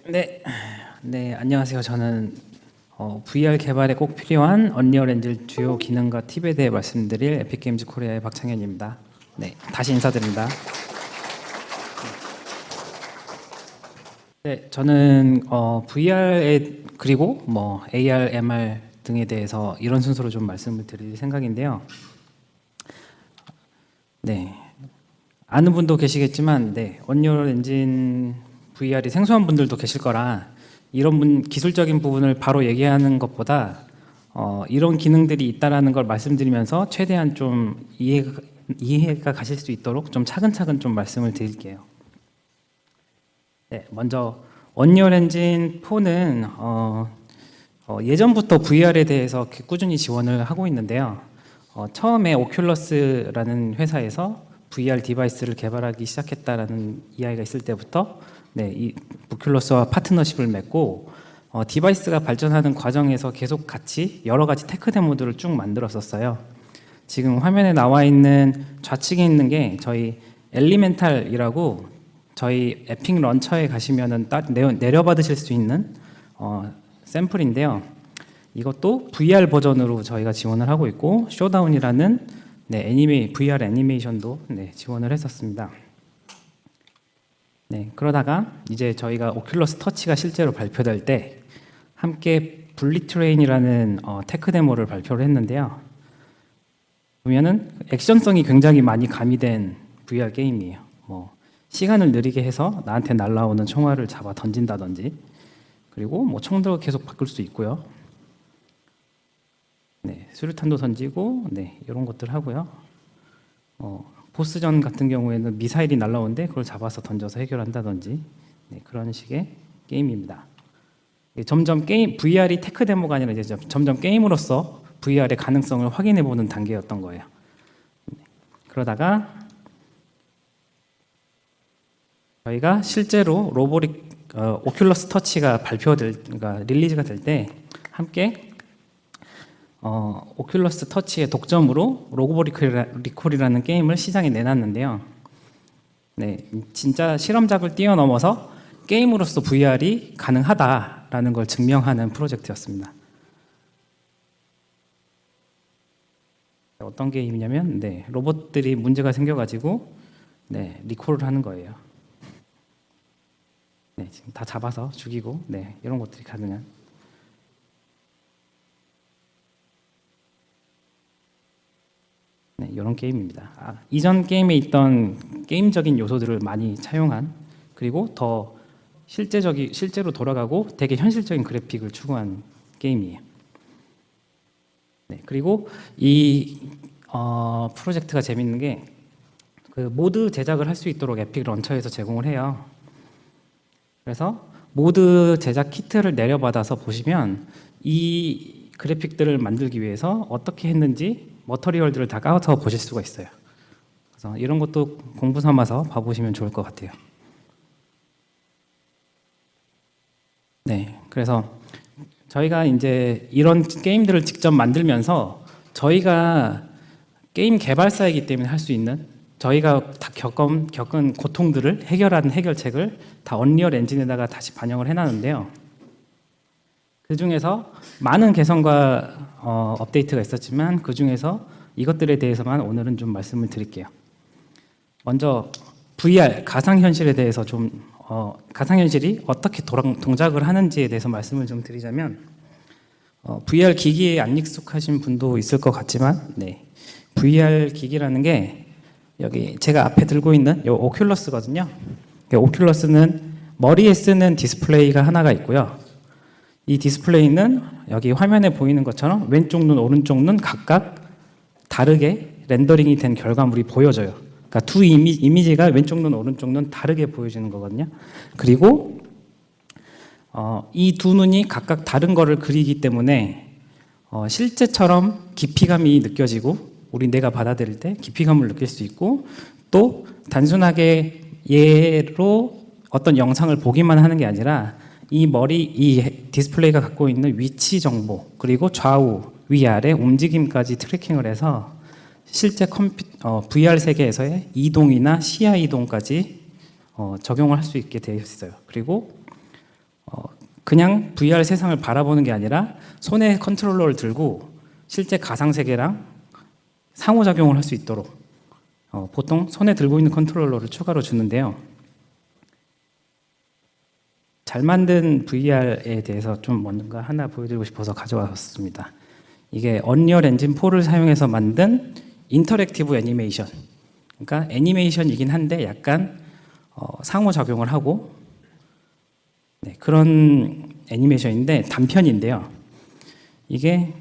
네, 안녕하세요. 저는 VR 개발에 꼭 필요한 언리얼 엔진 주요 기능과 팁에 대해 말씀드릴 에픽게임즈 코리아의 박창현입니다. 네, 다시 인사드립니다. 네, 저는 VR에 그리고 뭐 AR, MR 등에 대해서 이런 순서로 좀 말씀을 드릴 생각인데요. 네, 아는 분도 계시겠지만, 네, 언리얼 엔진 VR이 생소한 분들도 계실 거라 이런 기술적인 부분을 바로 얘기하는 것보다 이런 기능들이 있다라는 걸 말씀드리면서 최대한 좀 이해가 가실 수 있도록 좀 차근차근 좀 말씀을 드릴게요. 네, 먼저 언리얼 엔진 4는 예전부터 VR에 대해서 꾸준히 지원을 하고 있는데요. 처음에 오큘러스라는 회사에서 VR 디바이스를 개발하기 시작했다라는 이야기가 있을 때부터 이 오큘러스와 파트너십을 맺고 디바이스가 발전하는 과정에서 계속 같이 여러 가지 테크 데모들을 쭉 만들었었어요. 지금 화면에 나와 있는 좌측에 있는 게 저희 엘리멘탈이라고 저희 에픽 런처에 가시면은 내려받으실 수 있는 샘플인데요. 이것도 VR 버전으로 저희가 지원을 하고 있고 쇼다운이라는 VR 애니메이션도 지원을 했었습니다. 그러다가 이제 저희가 오큘러스 터치가 실제로 발표될 때 함께 블리트레인이라는 테크 데모를 발표를 했는데요. 보면은 액션성이 굉장히 많이 가미된 VR 게임이에요. 뭐 시간을 느리게 해서 나한테 날아오는 총알을 잡아 던진다든지, 그리고 뭐 총도 계속 바꿀 수 있고요. 수류탄도 던지고 이런 것들 하고요. 보스전 같은 경우에는 미사일이 날라오는데 그걸 잡아서 던져서 해결한다든지 그런 식의 게임입니다. 점점 VR이 테크 데모가 아니라 이제 점점 게임으로서 VR의 가능성을 확인해 보는 단계였던 거예요. 그러다가 저희가 실제로 오큘러스 터치가 그러니까 릴리즈가 될 때 함께 오큘러스 터치의 독점으로 로보 리콜이라는 게임을 시장에 내놨는데요. 진짜 실험작을 뛰어넘어서 게임으로서 VR이 가능하다라는 걸 증명하는 프로젝트였습니다. 어떤 게임이냐면 로봇들이 문제가 생겨가지고 리콜을 하는 거예요. 지금 다 잡아서 죽이고 이런 것들이 가능한. 이런 게임입니다. 이전 게임에 있던 게임적인 요소들을 많이 차용한, 그리고 더 실제로 돌아가고 되게 현실적인 그래픽을 추구한 게임이에요. 그리고 이 프로젝트가 재밌는 게 그 모드 제작을 할 수 있도록 에픽 런처에서 제공을 해요. 그래서 모드 제작 키트를 내려받아서 보시면 이 그래픽들을 만들기 위해서 어떻게 했는지 머터리얼들을 다 까서 보실 수가 있어요. 그래서 이런 것도 공부 삼아서 봐보시면 좋을 것 같아요. 그래서 저희가 이제 이런 게임들을 직접 만들면서 저희가 게임 개발사이기 때문에 할 수 있는, 저희가 다 겪은 고통들을 해결하는 해결책을 다 언리얼 엔진에다가 다시 반영을 해놨는데요. 그 중에서 많은 개선과 업데이트가 있었지만 그 중에서 이것들에 대해서만 오늘은 좀 말씀을 드릴게요. 먼저 VR, 가상현실에 대해서 가상현실이 어떻게 동작을 하는지에 대해서 말씀을 좀 드리자면, VR 기기에 안 익숙하신 분도 있을 것 같지만 VR 기기라는 게 여기 제가 앞에 들고 있는 이 오큘러스거든요. 오큘러스는 머리에 쓰는 디스플레이가 하나가 있고요. 이 디스플레이는 여기 화면에 보이는 것처럼 왼쪽 눈, 오른쪽 눈 각각 다르게 렌더링이 된 결과물이 보여져요. 그러니까 두 이미지가 왼쪽 눈, 오른쪽 눈 다르게 보여지는 거거든요. 그리고 이 두 눈이 각각 다른 거를 그리기 때문에 실제처럼 깊이감이 느껴지고 내가 받아들일 때 깊이감을 느낄 수 있고, 또 단순하게 얘로 어떤 영상을 보기만 하는 게 아니라 이 디스플레이가 갖고 있는 위치 정보, 그리고 좌우, 위아래 움직임까지 트래킹을 해서 실제 VR 세계에서의 이동이나 시야 이동까지 적용을 할 수 있게 되어 있어요. 그리고 그냥 VR 세상을 바라보는 게 아니라 손에 컨트롤러를 들고 실제 가상세계랑 상호작용을 할 수 있도록 보통 손에 들고 있는 컨트롤러를 추가로 주는데요. 잘 만든 VR에 대해서 좀 뭔가 하나 보여드리고 싶어서 가져왔습니다. 이게 언리얼 엔진 4를 사용해서 만든 인터랙티브 애니메이션. 그러니까 애니메이션이긴 한데 약간 상호작용을 하고 그런 애니메이션인데 단편인데요. 이게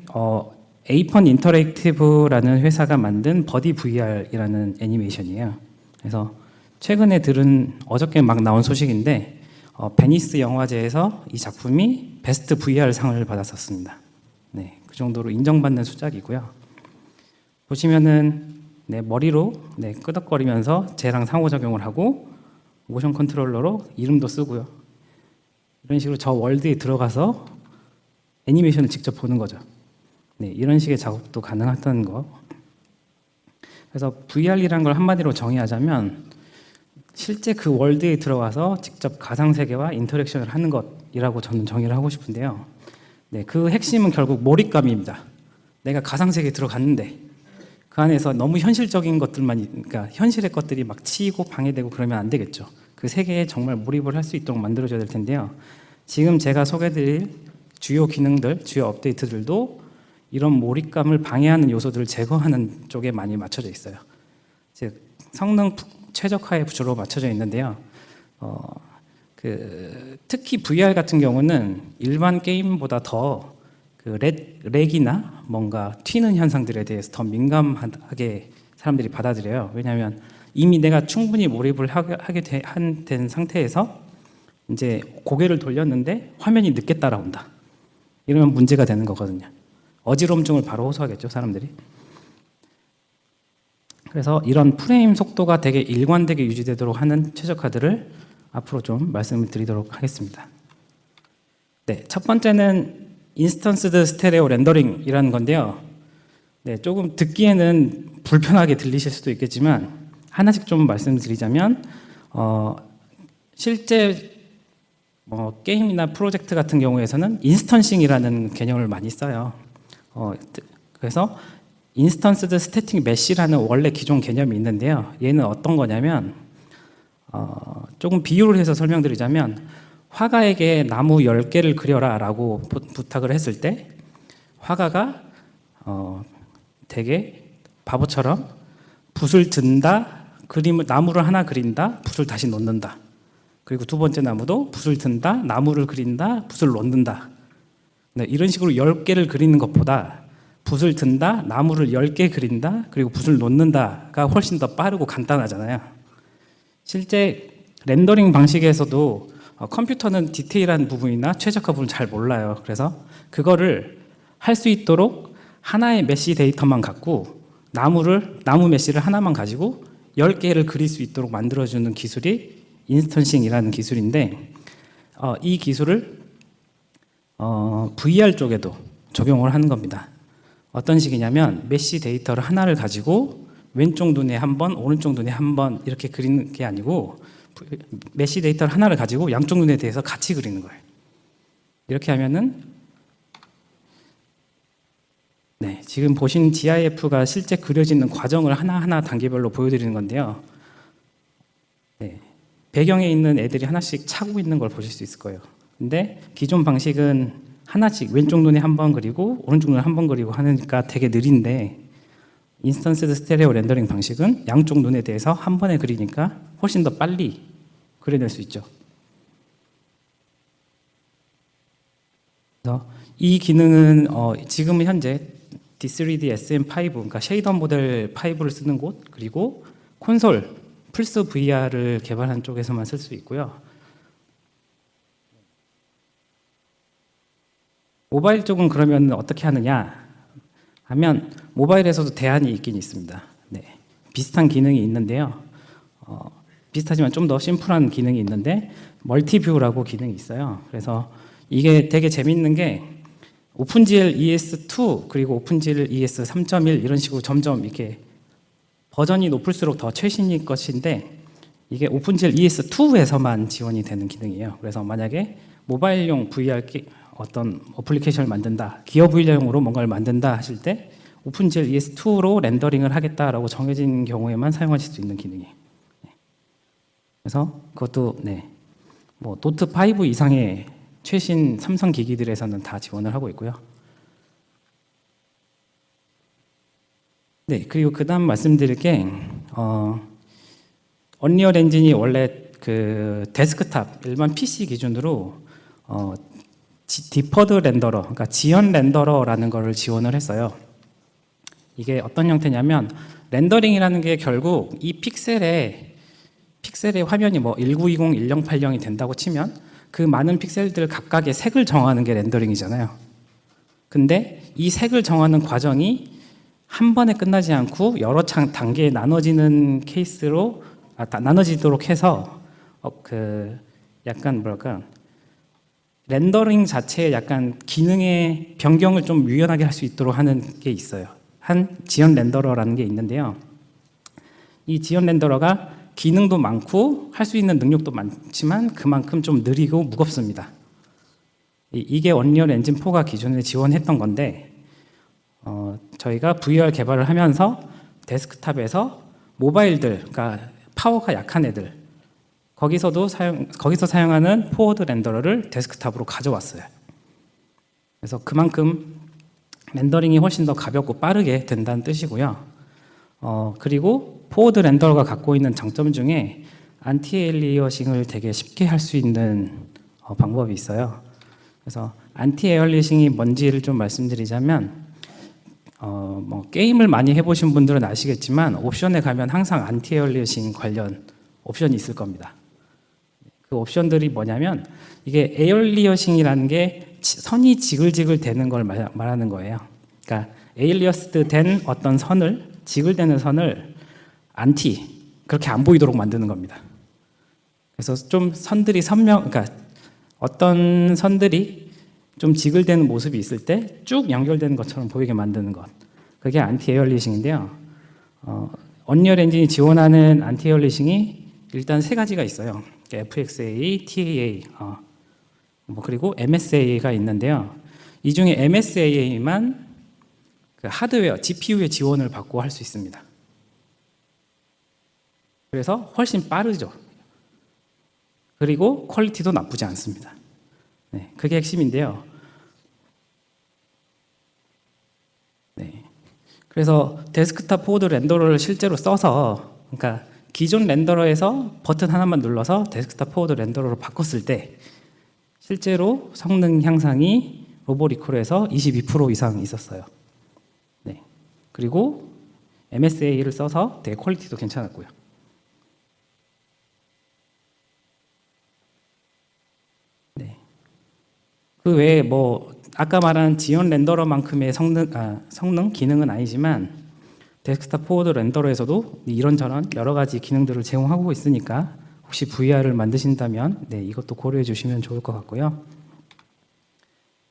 에이펀 인터랙티브라는 회사가 만든 버디 VR이라는 애니메이션이에요. 그래서 최근에 들은 어저께 막 나온 소식인데 베니스 영화제에서 이 작품이 베스트 VR 상을 받았었습니다. 네, 그 정도로 인정받는 수작이고요. 보시면은 머리로 끄덕거리면서 쟤랑 상호작용을 하고 모션 컨트롤러로 이름도 쓰고요. 이런 식으로 저 월드에 들어가서 애니메이션을 직접 보는 거죠. 네, 이런 식의 작업도 가능하다는 거. 그래서 VR이라는 걸 한마디로 정의하자면 실제 그 월드에 들어가서 직접 가상세계와 인터랙션을 하는 것이라고 저는 정의를 하고 싶은데요. 네, 그 핵심은 결국 몰입감입니다. 내가 가상세계에 들어갔는데 그 안에서 너무 현실적인 것들만, 그러니까 현실의 것들이 막 치이고 방해되고 그러면 안 되겠죠. 그 세계에 정말 몰입을 할 수 있도록 만들어줘야 될 텐데요. 지금 제가 소개드릴 주요 기능들, 주요 업데이트들도 이런 몰입감을 방해하는 요소들을 제거하는 쪽에 많이 맞춰져 있어요. 즉 성능 최적화에 주로 맞춰져 있는데요. 특히 VR 같은 경우는 일반 게임보다 더 렉이나 뭔가 튀는 현상들에 대해서 더 민감하게 사람들이 받아들여요. 왜냐하면 이미 내가 충분히 몰입을 하게 된 상태에서 이제 고개를 돌렸는데 화면이 늦게 따라온다. 이러면 문제가 되는 거거든요. 어지럼증을 바로 호소하겠죠, 사람들이. 그래서 이런 프레임 속도가 되게 일관되게 유지되도록 하는 최적화들을 앞으로 좀 말씀을 드리도록 하겠습니다. 네, 첫 번째는 인스턴스드 스테레오 렌더링이라는 건데요. 네, 조금 듣기에는 불편하게 들리실 수도 있겠지만 하나씩 좀 말씀드리자면 실제 게임이나 프로젝트 같은 경우에서는 인스턴싱이라는 개념을 많이 써요. 그래서 인스턴스드 스태틱 메시라는 원래 기존 개념이 있는데요. 얘는 어떤 거냐면 조금 비유를 해서 설명드리자면 화가에게 나무 10개를 그려라 라고 부탁을 했을 때 화가가 되게 바보처럼 붓을 든다, 나무를 하나 그린다, 붓을 다시 놓는다. 그리고 두 번째 나무도 붓을 든다, 나무를 그린다, 붓을 놓는다. 네, 이런 식으로 10개를 그리는 것보다 붓을 든다, 나무를 10개 그린다, 그리고 붓을 놓는다가 훨씬 더 빠르고 간단하잖아요. 실제 렌더링 방식에서도 컴퓨터는 디테일한 부분이나 최적화 부분을 잘 몰라요. 그래서 그거를 할 수 있도록 하나의 메시 데이터만 갖고 나무 메시를 하나만 가지고 10개를 그릴 수 있도록 만들어주는 기술이 인스턴싱이라는 기술인데 이 기술을 VR 쪽에도 적용을 하는 겁니다. 어떤 식이냐면 메시 데이터를 하나를 가지고 왼쪽 눈에 한 번, 오른쪽 눈에 한 번 이렇게 그리는 게 아니고 메시 데이터를 하나를 가지고 양쪽 눈에 대해서 같이 그리는 거예요. 이렇게 하면은 지금 보신 GIF가 실제 그려지는 과정을 하나하나 단계별로 보여드리는 건데요. 배경에 있는 애들이 하나씩 차고 있는 걸 보실 수 있을 거예요. 근데 기존 방식은 하나씩 왼쪽 눈에 한 번 그리고 오른쪽 눈에 한 번 그리고 하니까 되게 느린데 인스턴스 스테레오 렌더링 방식은 양쪽 눈에 대해서 한 번에 그리니까 훨씬 더 빨리 그려낼 수 있죠. 그래서 이 기능은 지금 현재 D3D SM5, 그러니까 쉐이더 모델 5를 쓰는 곳, 그리고 콘솔, 플스 VR을 개발한 쪽에서만 쓸 수 있고요. 모바일 쪽은 그러면 어떻게 하느냐 하면 모바일에서도 대안이 있긴 있습니다. 비슷한 기능이 있는데요. 비슷하지만 좀 더 심플한 기능이 있는데 멀티뷰라고 기능이 있어요. 그래서 이게 되게 재밌는 게 오픈GL ES2 그리고 오픈GL ES 3.1 이런 식으로 점점 이렇게 버전이 높을수록 더 최신일 것인데 이게 오픈GL ES2에서만 지원이 되는 기능이에요. 그래서 만약에 모바일용 VR 어떤 어플리케이션을 만든다, 기업 VR용으로 뭔가를 만든다 하실 때 오픈GL ES2로 렌더링을 하겠다라고 정해진 경우에만 사용하실 수 있는 기능이에요. 그래서 그것도 뭐 노트 5 이상의 최신 삼성 기기들에서는 다 지원을 하고 있고요. 그리고 그다음 말씀드릴 게 언리얼 엔진이 원래 그 데스크탑 일반 PC 기준으로 디퍼드 렌더러, 그러니까 지연 렌더러라는 거를 지원을 했어요. 이게 어떤 형태냐면 렌더링이라는 게 결국 이 픽셀의 화면이 뭐 1920, 1080이 된다고 치면 그 많은 픽셀들 각각의 색을 정하는 게 렌더링이잖아요. 근데 이 색을 정하는 과정이 한 번에 끝나지 않고 여러 단계에 나눠지는 케이스로 나눠지도록 해서 그 약간 뭐랄까 렌더링 자체에 약간 기능의 변경을 좀 유연하게 할 수 있도록 하는 게 있어요. 한 지연 렌더러라는 게 있는데요. 이 지연 렌더러가 기능도 많고 할 수 있는 능력도 많지만 그만큼 좀 느리고 무겁습니다. 이게 언리얼 엔진 4가 기존에 지원했던 건데 저희가 VR 개발을 하면서 데스크탑에서 모바일들, 그러니까 파워가 약한 애들 거기서 사용하는 포워드 렌더러를 데스크탑으로 가져왔어요. 그래서 그만큼 렌더링이 훨씬 더 가볍고 빠르게 된다는 뜻이고요. 그리고 포워드 렌더러가 갖고 있는 장점 중에 안티 에일리어싱을 되게 쉽게 할 수 있는 방법이 있어요. 그래서 안티 에일리어싱이 뭔지를 좀 말씀드리자면 뭐 게임을 많이 해보신 분들은 아시겠지만 옵션에 가면 항상 안티 에일리어싱 관련 옵션이 있을 겁니다. 그 옵션들이 뭐냐면 이게 에일리어싱이라는 게 선이 지글지글 되는 걸 말하는 거예요. 그러니까 에일리어스드 된 어떤 선을 지글되는 선을 그렇게 안 보이도록 만드는 겁니다. 그래서 좀 선들이 그러니까 어떤 선들이 좀 지글되는 모습이 있을 때 쭉 연결되는 것처럼 보이게 만드는 것. 그게 안티 에일리싱인데요. 언리얼 엔진이 지원하는 안티 에일리싱이 일단 세 가지가 있어요. FXA, TAA, 그리고 MSA가 있는데요. 이 중에 MSA만 그 하드웨어, GPU의 지원을 받고 할 수 있습니다. 그래서 훨씬 빠르죠. 그리고 퀄리티도 나쁘지 않습니다. 그게 핵심인데요. 그래서 데스크탑 포워드 렌더러를 실제로 써서, 그러니까 기존 렌더러에서 버튼 하나만 눌러서 데스크탑 포워드 렌더러로 바꿨을 때 실제로 성능 향상이 로보리콜에서 22% 이상 있었어요. 그리고 MSA를 써서 되게 퀄리티도 괜찮았고요. 그 외에 뭐 아까 말한 지연 렌더러만큼의 성능 기능은 아니지만 데스크탑 포워드 렌더러에서도 이런저런 여러 가지 기능들을 제공하고 있으니까 혹시 VR을 만드신다면 이것도 고려해 주시면 좋을 것 같고요.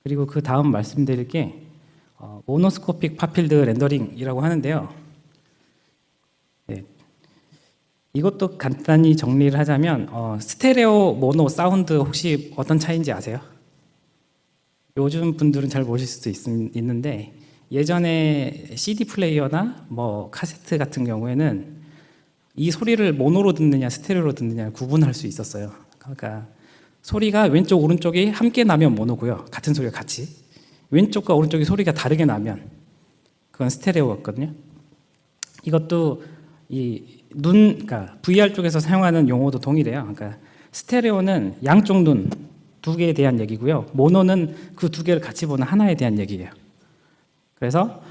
그리고 그 다음 말씀드릴 게 모노스코픽 팝필드 렌더링이라고 하는데요. 이것도 간단히 정리를 하자면 스테레오, 모노, 사운드 혹시 어떤 차이인지 아세요? 요즘 분들은 잘 모르실 수도 있는데 예전에 CD 플레이어나 뭐 카세트 같은 경우에는 이 소리를 모노로 듣느냐 스테레오로 듣느냐 구분할 수 있었어요. 그러니까 소리가 왼쪽 오른쪽이 함께 나면 모노고요. 같은 소리가 같이. 왼쪽과 오른쪽이 소리가 다르게 나면 그건 스테레오였거든요. 이것도 그러니까 VR 쪽에서 사용하는 용어도 동일해요. 그러니까 스테레오는 양쪽 눈 두 개에 대한 얘기고요. 모노는 그 두 개를 같이 보는 하나에 대한 얘기예요. 그래서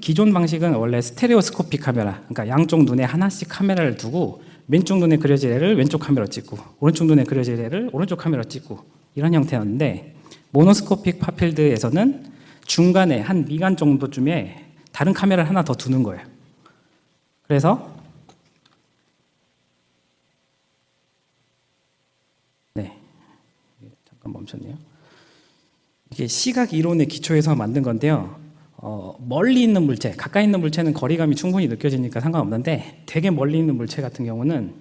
기존 방식은 원래 스테레오스코픽 카메라, 그러니까 양쪽 눈에 하나씩 카메라를 두고 왼쪽 눈에 그려질 애를 왼쪽 카메라로 찍고 오른쪽 눈에 그려질 애를 오른쪽 카메라로 찍고 이런 형태였는데 모노스코픽 팝필드에서는 중간에 한 미간 정도쯤에 다른 카메라를 하나 더 두는 거예요. 그래서 잠깐 멈췄네요. 이게 시각 이론의 기초에서 만든 건데요. 멀리 있는 물체, 가까이 있는 물체는 거리감이 충분히 느껴지니까 상관없는데 되게 멀리 있는 물체 같은 경우는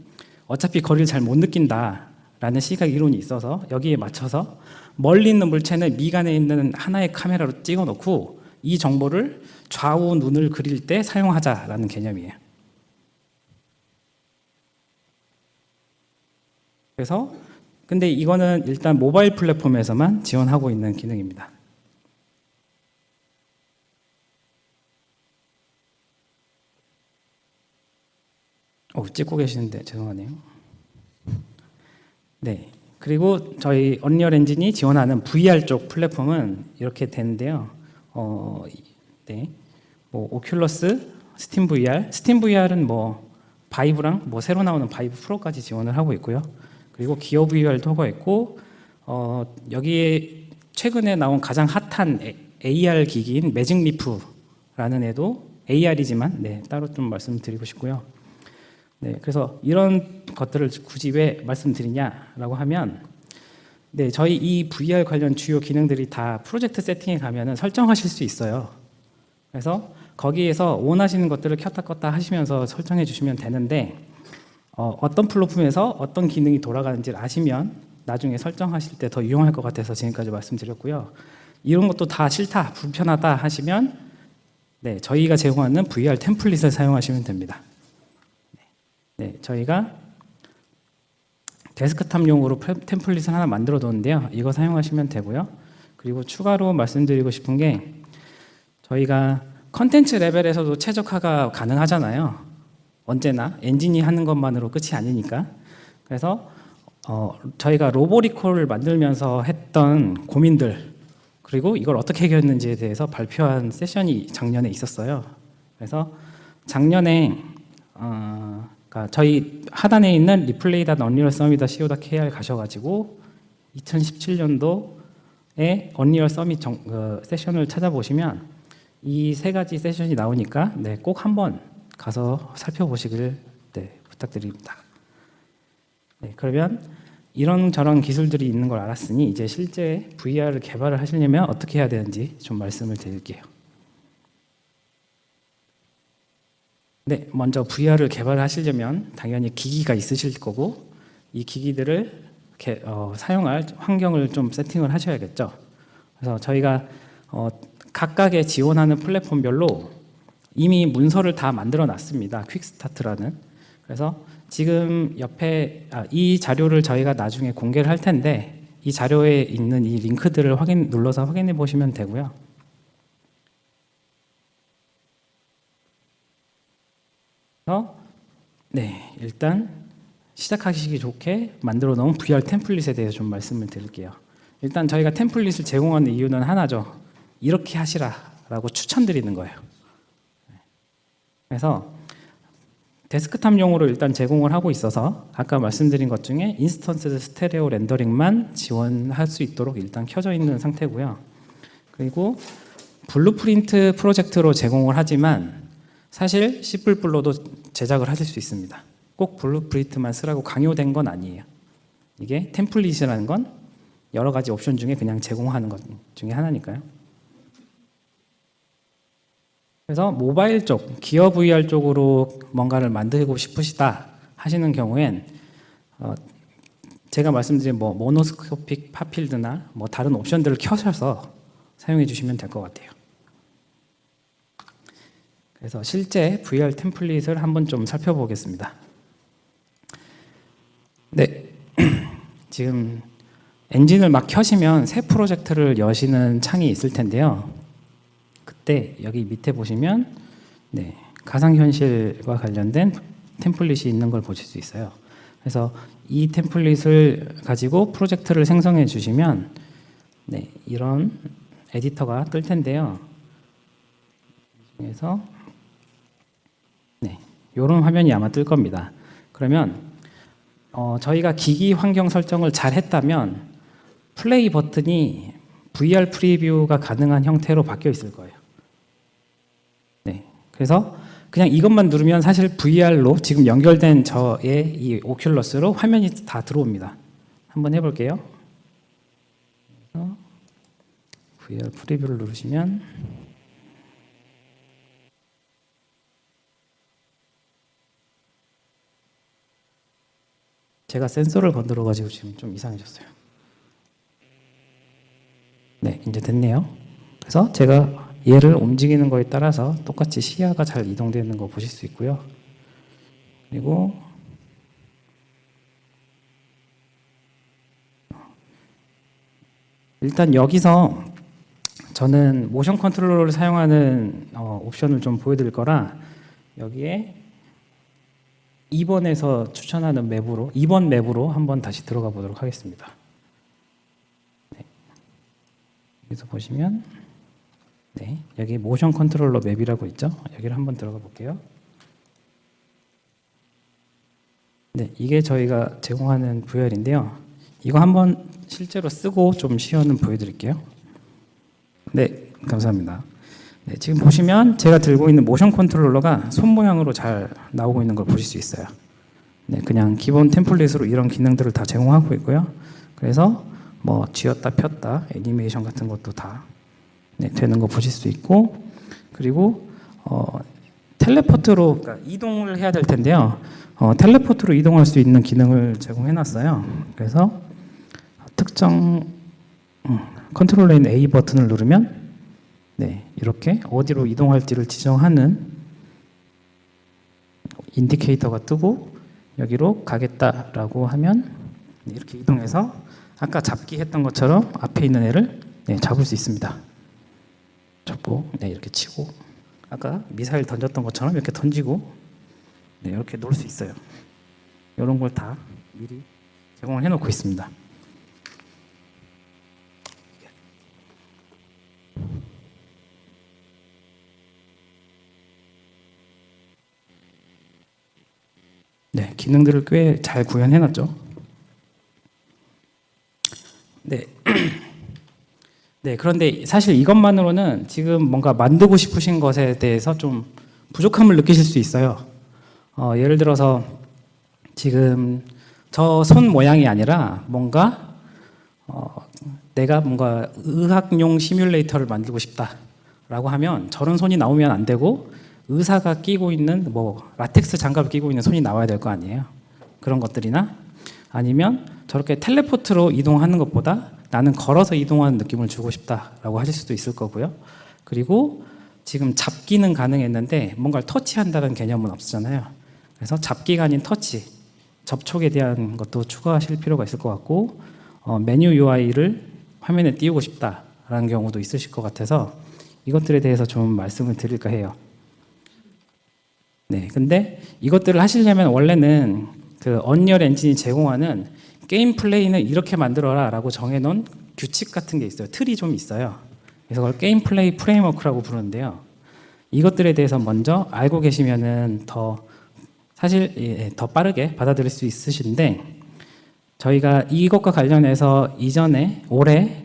어차피 거리를 잘 못 느낀다라는 시각 이론이 있어서 여기에 맞춰서 멀리 있는 물체는 미간에 있는 하나의 카메라로 찍어 놓고 이 정보를 좌우 눈을 그릴 때 사용하자라는 개념이에요. 그래서 근데 이거는 일단 모바일 플랫폼에서만 지원하고 있는 기능입니다. 찍고 계시는데 죄송하네요. 네. 그리고 저희 언리얼 엔진이 지원하는 VR 쪽 플랫폼은 이렇게 되는데요. 네. 뭐 오큘러스, 스팀 VR, 스팀 VR은 뭐 바이브랑 뭐 새로 나오는 바이브 프로까지 지원을 하고 있고요. 그리고 기어 VR도 하고 있고 여기에 최근에 나온 가장 핫한 AR 기기인 매직 리프라는 애도 AR이지만 네, 따로 좀 말씀드리고 싶고요. 네, 그래서 이런 것들을 굳이 왜 말씀드리냐라고 하면 네, 저희 이 VR 관련 주요 기능들이 다 프로젝트 세팅에 가면은 설정하실 수 있어요. 그래서 거기에서 원하시는 것들을 켰다 껐다 하시면서 설정해 주시면 되는데 어떤 플랫폼에서 어떤 기능이 돌아가는지를 아시면 나중에 설정하실 때 더 유용할 것 같아서 지금까지 말씀드렸고요. 이런 것도 다 싫다, 불편하다 하시면 네, 저희가 제공하는 VR 템플릿을 사용하시면 됩니다. 네, 저희가 데스크탑용으로 템플릿을 하나 만들어 뒀는데요. 이거 사용하시면 되고요. 그리고 추가로 말씀드리고 싶은 게 저희가 컨텐츠 레벨에서도 최적화가 가능하잖아요. 언제나 엔진이 하는 것만으로 끝이 아니니까. 그래서 저희가 로보리콜을 만들면서 했던 고민들 그리고 이걸 어떻게 해결했는지에 대해서 발표한 세션이 작년에 있었어요. 그래서 작년에 그러니까 저희 하단에 있는 replay.unrealsummit.co.kr 가셔가지고 2017년도에 언리얼 서밋 세션을 찾아보시면 이 세 가지 세션이 나오니까 네, 꼭 한번 가서 살펴보시길 네, 부탁드립니다. 네, 그러면 이런저런 기술들이 있는 걸 알았으니 이제 실제 VR을 개발을 하시려면 어떻게 해야 되는지 좀 말씀을 드릴게요. 네, 먼저 VR을 개발하시려면 당연히 기기가 있으실 거고 이 기기들을 사용할 환경을 좀 세팅을 하셔야겠죠. 그래서 저희가 각각의 지원하는 플랫폼별로 이미 문서를 다 만들어 놨습니다. 퀵스타트라는. 그래서 지금 옆에 이 자료를 저희가 나중에 공개를 할 텐데 이 자료에 있는 이 링크들을 눌러서 확인해 보시면 되고요. 네, 일단 시작하시기 좋게 만들어 놓은 VR 템플릿에 대해서 좀 말씀을 드릴게요. 일단 저희가 템플릿을 제공하는 이유는 하나죠. 이렇게 하시라라고 추천드리는 거예요. 그래서 데스크탑용으로 일단 제공을 하고 있어서 아까 말씀드린 것 중에 인스턴스 스테레오 렌더링만 지원할 수 있도록 일단 켜져 있는 상태고요. 그리고 블루프린트 프로젝트로 제공을 하지만 사실 C++로도 제작을 하실 수 있습니다. 꼭 블루프린트만 쓰라고 강요된 건 아니에요. 이게 템플릿이라는 건 여러 가지 옵션 중에 그냥 제공하는 것 중에 하나니까요. 그래서 모바일 쪽, 기어 VR 쪽으로 뭔가를 만들고 싶으시다 하시는 경우엔 제가 말씀드린 뭐 모노스코픽 팝필드나 뭐 다른 옵션들을 켜셔서 사용해 주시면 될 것 같아요. 그래서 실제 VR 템플릿을 한번 좀 살펴보겠습니다. 네, 지금 엔진을 막 켜시면 새 프로젝트를 여시는 창이 있을 텐데요. 그때 여기 밑에 보시면 네, 가상현실과 관련된 템플릿이 있는 걸 보실 수 있어요. 그래서 이 템플릿을 가지고 프로젝트를 생성해 주시면 네, 이런 에디터가 뜰 텐데요. 그래서 네, 이런 화면이 아마 뜰 겁니다. 그러면 저희가 기기 환경 설정을 잘 했다면 플레이 버튼이 VR 프리뷰가 가능한 형태로 바뀌어 있을 거예요. 네, 그래서 그냥 이것만 누르면 사실 VR로 지금 연결된 저의 이 오큘러스로 화면이 다 들어옵니다. 한번 해볼게요. VR 프리뷰를 누르시면 제가 센서를 건드려 가지고 지금 좀 이상해졌어요. 네, 이제 됐네요. 그래서 제가 얘를 움직이는 거에 따라서 똑같이 시야가 잘 이동되는 거 보실 수 있고요. 그리고 일단 여기서 저는 모션 컨트롤러를 사용하는 옵션을 좀 보여드릴 거라 여기에 2번에서 추천하는 맵으로 2번 맵으로 한번 다시 들어가 보도록 하겠습니다. 네. 여기서 보시면 네, 여기 모션 컨트롤러 맵이라고 있죠. 여기를 한번 들어가 볼게요. 네, 이게 저희가 제공하는 VR인데요. 이거 한번 실제로 쓰고 좀 시연을 보여드릴게요. 네, 감사합니다. 네, 지금 보시면 제가 들고 있는 모션 컨트롤러가 손 모양으로 잘 나오고 있는 걸 보실 수 있어요. 네, 그냥 기본 템플릿으로 이런 기능들을 다 제공하고 있고요. 그래서 뭐 쥐었다 폈다 애니메이션 같은 것도 다 네, 되는 거 보실 수 있고, 그리고 텔레포트로 그러니까 이동을 해야 될 텐데요. 텔레포트로 이동할 수 있는 기능을 제공해 놨어요. 그래서 특정 컨트롤러에 있는 A 버튼을 누르면 네, 이렇게 어디로 이동할지를 지정하는 인디케이터가 뜨고 여기로 가겠다라고 하면 이렇게 이동해서 아까 잡기 했던 것처럼 앞에 있는 애를 네, 잡을 수 있습니다. 잡고 네, 이렇게 치고 아까 미사일 던졌던 것처럼 이렇게 던지고 네, 이렇게 놓을 수 있어요. 이런 걸 다 미리 제공을 해놓고 있습니다. 네, 기능들을 꽤 잘 구현해놨죠. 네. 네, 그런데 사실 이것만으로는 지금 뭔가 만들고 싶으신 것에 대해서 좀 부족함을 느끼실 수 있어요. 예를 들어서 지금 저 손 모양이 아니라 뭔가 내가 뭔가 의학용 시뮬레이터를 만들고 싶다라고 하면 저런 손이 나오면 안 되고 의사가 끼고 있는 뭐 라텍스 장갑을 끼고 있는 손이 나와야 될 거 아니에요. 그런 것들이나 아니면 저렇게 텔레포트로 이동하는 것보다 나는 걸어서 이동하는 느낌을 주고 싶다라고 하실 수도 있을 거고요. 그리고 지금 잡기는 가능했는데 뭔가를 터치한다는 개념은 없잖아요. 그래서 잡기가 아닌 터치, 접촉에 대한 것도 추가하실 필요가 있을 것 같고 메뉴 UI를 화면에 띄우고 싶다라는 경우도 있으실 것 같아서 이것들에 대해서 좀 말씀을 드릴까 해요. 네, 근데 이것들을 하시려면 원래는 그 언리얼 엔진이 제공하는 게임 플레이는 이렇게 만들어라라고 정해놓은 규칙 같은 게 있어요. 틀이 좀 있어요. 그래서 그걸 게임 플레이 프레임워크라고 부르는데요. 이것들에 대해서 먼저 알고 계시면은 더 사실 더 빠르게 받아들일 수 있으신데 저희가 이것과 관련해서 이전에 올해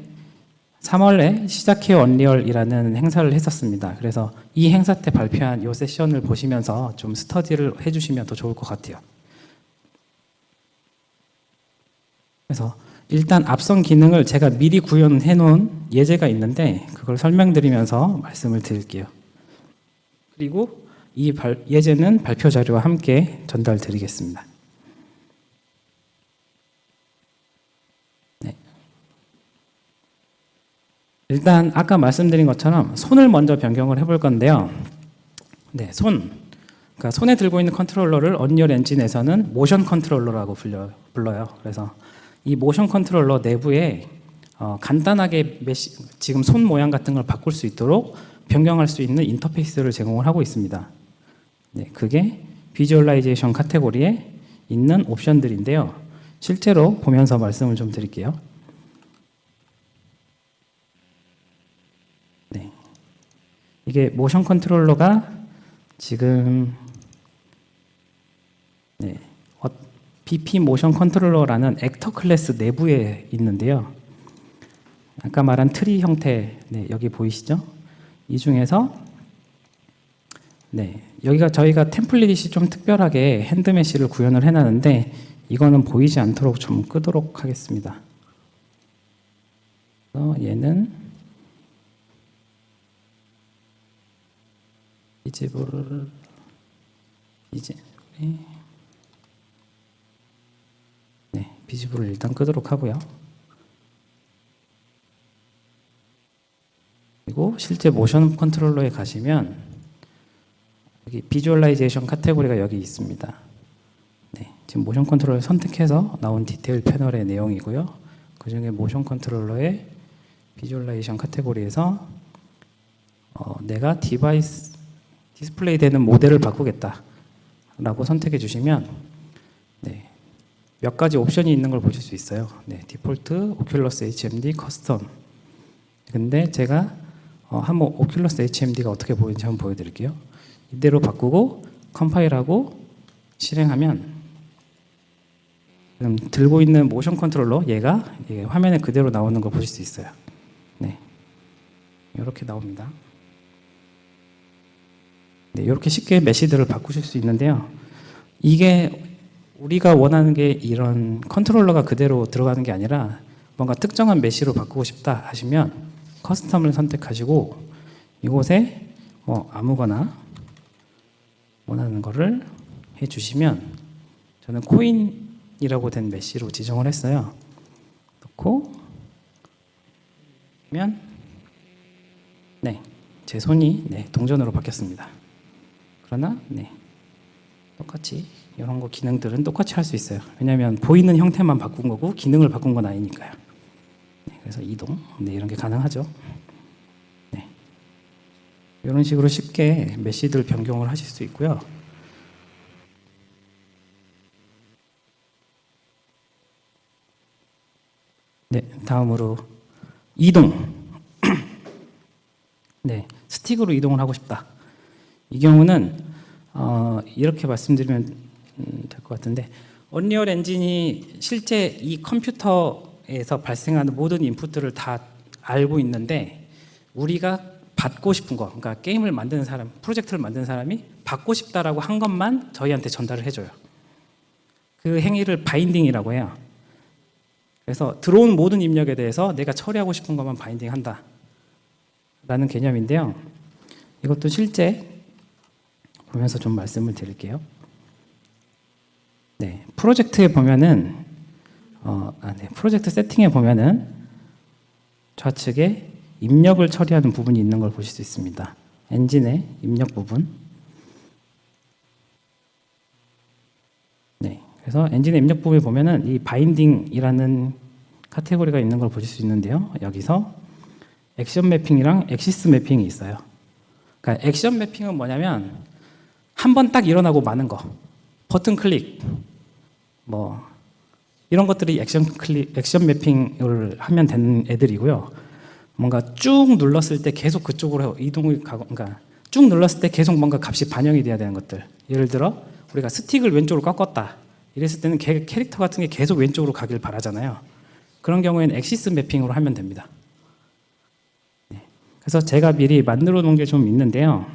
3월에 시작해요 언리얼이라는 행사를 했었습니다. 그래서 이 행사 때 발표한 이 세션을 보시면서 좀 스터디를 해주시면 더 좋을 것 같아요. 그래서 일단 앞선 기능을 제가 미리 구현해 놓은 예제가 있는데 그걸 설명드리면서 말씀을 드릴게요. 그리고 이 예제는 발표 자료와 함께 전달드리겠습니다. 네. 일단 아까 말씀드린 것처럼 손을 먼저 변경을 해볼 건데요. 네, 그러니까 손에 들고 있는 컨트롤러를 언리얼 엔진에서는 모션 컨트롤러라고 불러요. 그래서 이 모션 컨트롤러 내부에 간단하게 지금 손 모양 같은 걸 바꿀 수 있도록 변경할 수 있는 인터페이스를 제공을 하고 있습니다. 네, 그게 비주얼라이제이션 카테고리에 있는 옵션들인데요. 실제로 보면서 말씀을 좀 드릴게요. 네, 이게 모션 컨트롤러가 지금 네, BP 모션 컨트롤러라는 액터 클래스 내부에 있는데요. 아까 말한 트리 형태, 네, 여기 보이시죠? 이 중에서 네, 여기가 저희가 템플릿이 좀 특별하게 핸드메시를 구현을 해놨는데 이거는 보이지 않도록 좀 끄도록 하겠습니다. 그래서 얘는 이제 네, 비지블을 일단 끄도록 하고요. 그리고 실제 모션 컨트롤러에 가시면 여기 비주얼라이제이션 카테고리가 여기 있습니다. 네, 지금 모션 컨트롤러 선택해서 나온 디테일 패널의 내용이고요. 그 중에 모션 컨트롤러의 비주얼라이제이션 카테고리에서 내가 디바이스 디스플레이 되는 모델을 바꾸겠다 라고 선택해 주시면 네, 몇 가지 옵션이 있는 걸 보실 수 있어요. 네, 디폴트, 오큘러스 HMD, 커스텀. 근데 제가 한번 오큘러스 HMD가 어떻게 보이는지 한번 보여드릴게요. 이대로 바꾸고 컴파일하고 실행하면 지금 들고 있는 모션 컨트롤러 얘가 화면에 그대로 나오는 걸 보실 수 있어요. 네, 이렇게 나옵니다. 네, 이렇게 쉽게 메시들을 바꾸실 수 있는데요. 이게 우리가 원하는 게 이런 컨트롤러가 그대로 들어가는 게 아니라 뭔가 특정한 메시로 바꾸고 싶다 하시면 커스텀을 선택하시고 이곳에 아무거나 원하는 거를 해주시면 저는 코인이라고 된 메시로 지정을 했어요. 넣고 면 네, 제 손이 동전으로 바뀌었습니다. 그러나 똑같이 이런 거 기능들은 똑같이 할 수 있어요. 왜냐하면 보이는 형태만 바꾼 거고 기능을 바꾼 건 아니니까요. 그래서 이동 이런 게 가능하죠. 이런 식으로 쉽게 메시들 변경을 하실 수 있고요. 네, 다음으로 이동. 네, 스틱으로 이동을 하고 싶다. 이 경우는 이렇게 말씀드리면 될 것 같은데 언리얼 엔진이 실제 이 컴퓨터에서 발생하는 모든 인풋들을 다 알고 있는데 우리가 받고 싶은 거, 그러니까 게임을 만드는 사람, 프로젝트를 만드는 사람이 받고 싶다라고 한 것만 저희한테 전달을 해줘요. 그 행위를 바인딩이라고 해요. 그래서 들어온 모든 입력에 대해서 내가 처리하고 싶은 것만 바인딩한다 라는 개념인데요. 이것도 실제 보면서 좀 말씀을 드릴게요. 네, 프로젝트에 보면은 프로젝트 세팅에 보면은 좌측에 입력을 처리하는 부분이 있는 걸 보실 수 있습니다. 엔진의 입력 부분. 네, 그래서 엔진의 입력 부분에 보면은 이 바인딩이라는 카테고리가 있는 걸 보실 수 있는데요. 여기서 액션 매핑이랑 엑시스 매핑이 있어요. 그러니까 액션 매핑은 뭐냐면 한 번 딱 일어나고 마는 거, 버튼 클릭, 이런 것들이 액션 매핑을 하면 되는 애들이고요. 뭔가 쭉 눌렀을 때 계속 그쪽으로 이동이 가고, 그러니까 쭉 눌렀을 때 계속 뭔가 값이 반영이 돼야 되는 것들. 예를 들어 우리가 스틱을 왼쪽으로 꺾었다. 이랬을 때는 캐릭터 같은 게 계속 왼쪽으로 가길 바라잖아요. 그런 경우에는 엑시스 매핑으로 하면 됩니다. 네. 그래서 제가 미리 만들어 놓은 게 좀 있는데요.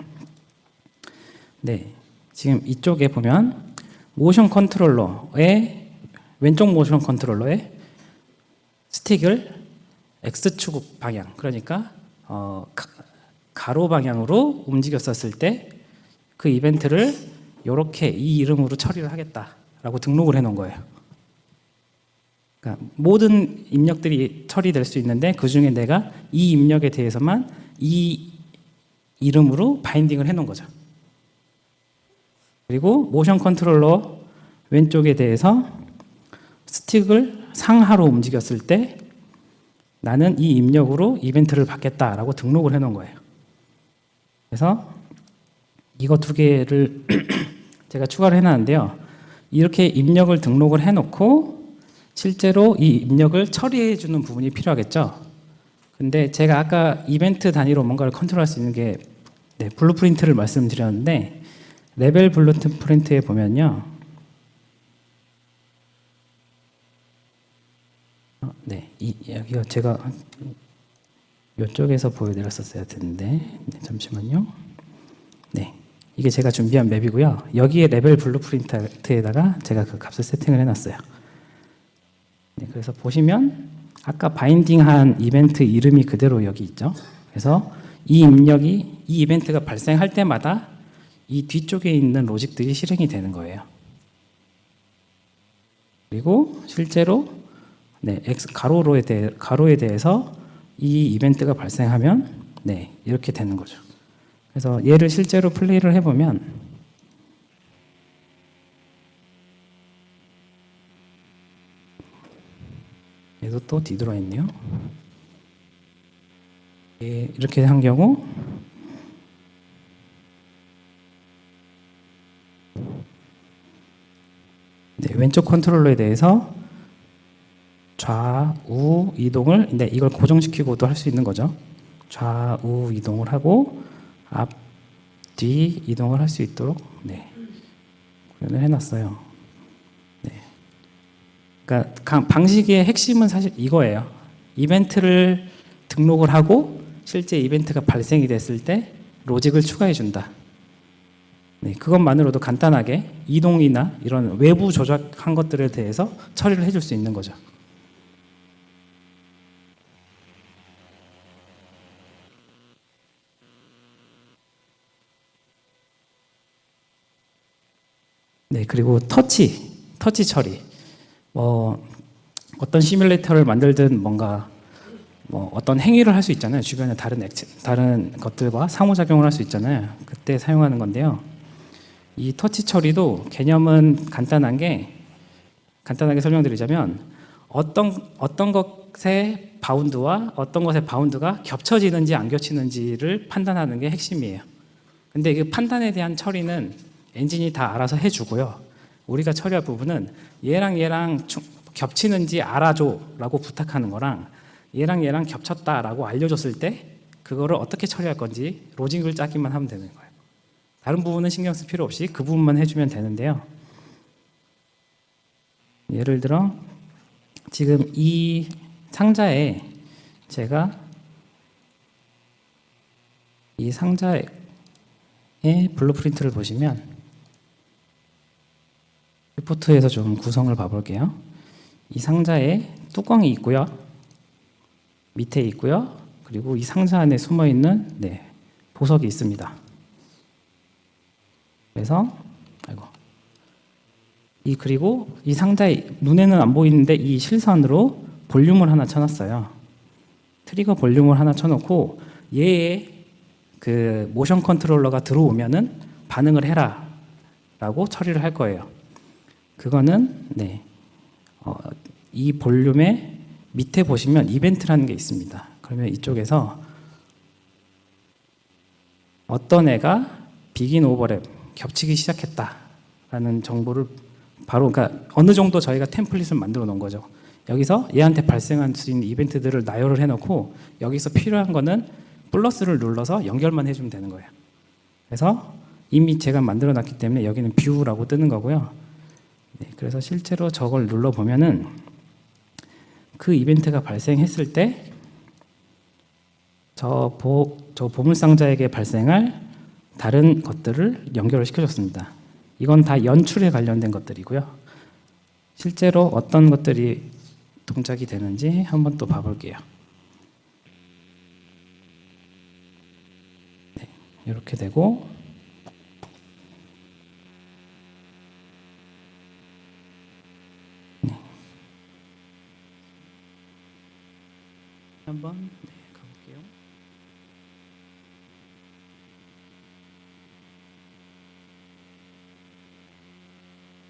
네, 지금 이쪽에 보면 모션 컨트롤러의 왼쪽 모션 컨트롤러에 스틱을 X축 방향, 그러니까 가로 방향으로 움직였었을 때 그 이벤트를 이렇게 이 이름으로 처리를 하겠다라고 등록을 해놓은 거예요. 그러니까 모든 입력들이 처리될 수 있는데 그 중에 내가 이 입력에 대해서만 이 이름으로 바인딩을 해놓은 거죠. 그리고 모션 컨트롤러 왼쪽에 대해서 스틱을 상하로 움직였을 때 나는 이 입력으로 이벤트를 받겠다라고 등록을 해놓은 거예요. 그래서 이거 두 개를 제가 추가를 해놨는데요. 이렇게 입력을 등록을 해놓고 실제로 이 입력을 처리해주는 부분이 필요하겠죠. 근데 제가 아까 이벤트 단위로 뭔가를 컨트롤할 수 있는 게 블루프린트를 말씀드렸는데 레벨 블루프린트에 보면요. 여기가 제가 이쪽에서 보여드렸었어야 되는데 잠시만요. 네, 이게 제가 준비한 맵이고요. 여기에 레벨 블루프린트에다가 제가 그 값을 세팅을 해놨어요. 네, 그래서 보시면 아까 바인딩한 이벤트 이름이 그대로 여기 있죠. 그래서 이 이벤트가 발생할 때마다 이 뒤쪽에 있는 로직들이 실행이 되는 거예요. 그리고 실제로 X 가로에 대해서 이 이벤트가 발생하면 이렇게 되는 거죠. 그래서 얘를 실제로 플레이를 해보면 얘도 또 뒤돌아 있네요. 이렇게 한 경우 왼쪽 컨트롤러에 대해서 좌우 이동을 이걸 고정시키고도 할 수 있는 거죠. 좌우 이동을 하고 앞, 뒤 이동을 할 수 있도록 구현을 해놨어요. 그러니까 방식의 핵심은 사실 이거예요. 이벤트를 등록을 하고 실제 이벤트가 발생이 됐을 때 로직을 추가해 준다. 그것만으로도 간단하게 이동이나 이런 외부 조작한 것들에 대해서 처리를 해줄 수 있는 거죠. 그리고 터치 처리. 어떤 시뮬레이터를 만들든 뭔가 어떤 행위를 할 수 있잖아요. 주변에 다른 것들과 상호작용을 할 수 있잖아요. 그때 사용하는 건데요. 이 터치 처리도 개념은 간단하게 설명드리자면 어떤 것의 바운드와 어떤 것의 바운드가 겹쳐지는지 안 겹치는지를 판단하는 게 핵심이에요. 근데 그 판단에 대한 처리는 엔진이 다 알아서 해주고요. 우리가 처리할 부분은 얘랑 겹치는지 알아줘라고 부탁하는 거랑 얘랑 겹쳤다라고 알려줬을 때 그거를 어떻게 처리할 건지 로직을 짜기만 하면 되는 거예요. 다른 부분은 신경 쓸 필요 없이 그 부분만 해주면 되는데요. 예를 들어 지금 이 상자에 제가 이 상자의 블루프린트를 보시면 리포트에서 좀 구성을 봐볼게요. 이 상자에 뚜껑이 있고요. 밑에 있고요. 그리고 이 상자 안에 숨어있는 보석이 있습니다. 그래서 그리고 이 상자에 눈에는 안 보이는데 이 실선으로 볼륨을 하나 쳐놨어요. 트리거 볼륨을 하나 쳐놓고 얘의 그 모션 컨트롤러가 들어오면은 반응을 해라 라고 처리를 할 거예요. 그거는 이 볼륨의 밑에 보시면 이벤트라는 게 있습니다. 그러면 이쪽에서 어떤 애가 비긴 오버랩 겹치기 시작했다라는 정보를 바로 그러니까 어느 정도 저희가 템플릿을 만들어 놓은 거죠. 여기서 얘한테 발생할 수 있는 이벤트들을 나열을 해놓고 여기서 필요한 거는 플러스를 눌러서 연결만 해주면 되는 거예요. 그래서 이미 제가 만들어 놨기 때문에 여기는 뷰라고 뜨는 거고요. 그래서 실제로 저걸 눌러보면은 그 이벤트가 발생했을 때 저 보물상자에게 발생할 다른 것들을 연결을 시켜줬습니다. 이건 다 연출에 관련된 것들이고요. 실제로 어떤 것들이 동작이 되는지 한번 또 봐볼게요. 이렇게 되고 한번 가볼게요.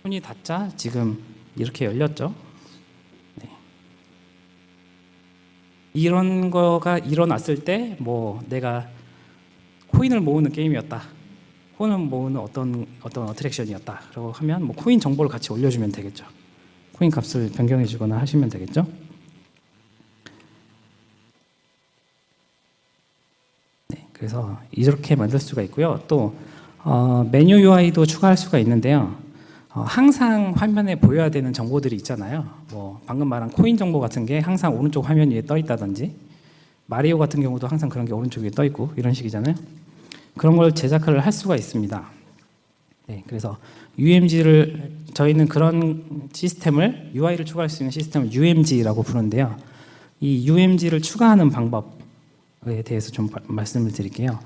손이 닿자 지금 이렇게 열렸죠. 이런 거가 일어났을 때 내가 코인을 모으는 게임이었다. 코인을 모으는 어떤 어트랙션이었다. 라고 하면 코인 정보를 같이 올려주면 되겠죠. 코인 값을 변경해 주거나 하시면 되겠죠. 그래서 이렇게 만들 수가 있고요. 또 메뉴 UI도 추가할 수가 있는데요. 항상 화면에 보여야 되는 정보들이 있잖아요. 방금 말한 코인 정보 같은 게 항상 오른쪽 화면 위에 떠 있다든지 마리오 같은 경우도 항상 그런 게 오른쪽 위에 떠 있고 이런 식이잖아요. 그런 걸 제작을 할 수가 있습니다. 그래서 UMG를 저희는 그런 시스템을 UI를 추가할 수 있는 시스템을 UMG라고 부르는데요. 이 UMG를 추가하는 방법에 대해서 좀 말씀을 드릴게요.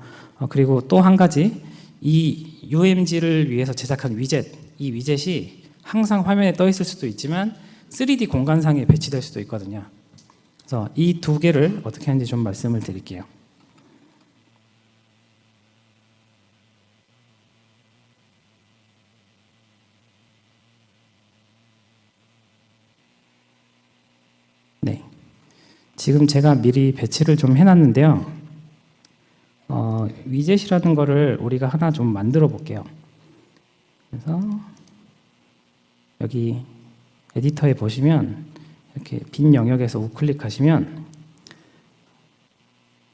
그리고 또 한 가지 이 UMG를 위해서 제작한 위젯, 이 위젯이 항상 화면에 떠 있을 수도 있지만 3D 공간상에 배치될 수도 있거든요. 그래서 이 두 개를 어떻게 하는지 좀 말씀을 드릴게요. 네, 지금 제가 미리 배치를 좀 해놨는데요. 위젯이라는 거를 우리가 하나 좀 만들어 볼게요. 그래서 여기 에디터에 보시면 이렇게 빈 영역에서 우클릭하시면